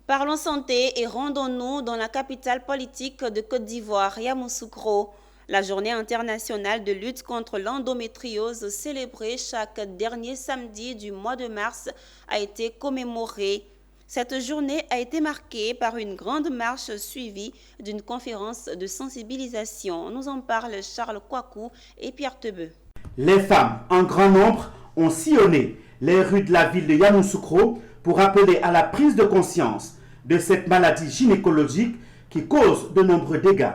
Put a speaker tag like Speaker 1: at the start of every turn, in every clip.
Speaker 1: Parlons santé et rendons-nous dans la capitale politique de Côte d'Ivoire, Yamoussoukro. La journée internationale de lutte contre l'endométriose célébrée chaque dernier samedi du mois de mars a été commémorée. Cette journée a été marquée par une grande marche suivie d'une conférence de sensibilisation. Nous en parlent Charles Kouakou et Pierre Tebeu.
Speaker 2: Les femmes, en grand nombre, ont sillonné les rues de la ville de Yamoussoukro pour appeler à la prise de conscience de cette maladie gynécologique qui cause de nombreux dégâts.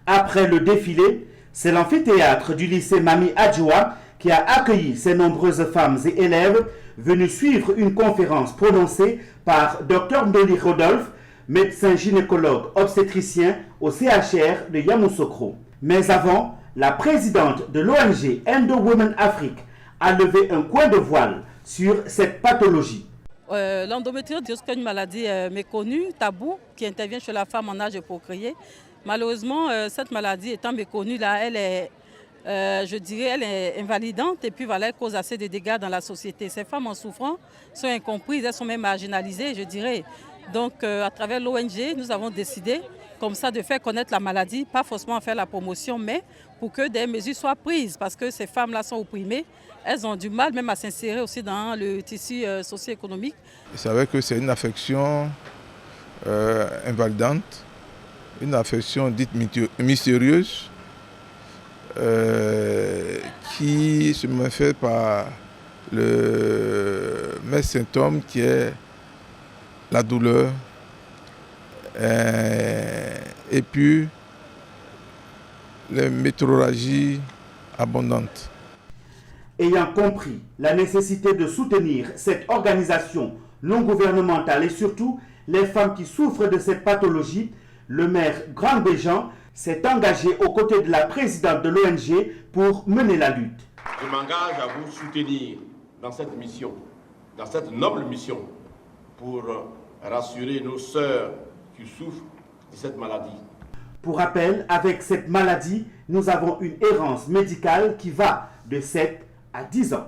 Speaker 2: Après le défilé, c'est l'amphithéâtre du lycée Mami Adjoua qui a accueilli ces nombreuses femmes et élèves venus suivre une conférence prononcée par Dr Ndoli Rodolphe, médecin gynécologue obstétricien au CHR de Yamoussoukro. Mais avant, la présidente de l'ONG Endo Women Afrique a levé un coin de voile sur cette pathologie.
Speaker 3: L'endométriose est une maladie méconnue, taboue, qui intervient chez la femme en âge de procréer. Malheureusement, cette maladie étant méconnue, là, elle est invalidante et puis voilà, elle cause assez de dégâts dans la société. Ces femmes en souffrant sont incomprises, elles sont même marginalisées, je dirais. Donc, à travers l'ONG, nous avons décidé comme ça de faire connaître la maladie, pas forcément faire la promotion, mais pour que des mesures soient prises, parce que ces femmes-là sont opprimées, elles ont du mal même à s'insérer aussi dans le tissu socio-économique.
Speaker 4: C'est vrai que c'est une affection invalidante, une affection dite mystérieuse, qui se manifeste par le même symptôme qui est la douleur et puis les métrorragies abondantes.
Speaker 2: Ayant compris la nécessité de soutenir cette organisation non gouvernementale et surtout les femmes qui souffrent de cette pathologie, le maire Grand-Béjean s'est engagé aux côtés de la présidente de l'ONG pour mener la lutte.
Speaker 5: Je m'engage à vous soutenir dans cette mission, dans cette noble mission, pour rassurer nos sœurs qui souffrent de cette maladie.
Speaker 2: Pour rappel, avec cette maladie, nous avons une errance médicale qui va de 7 à 10 ans.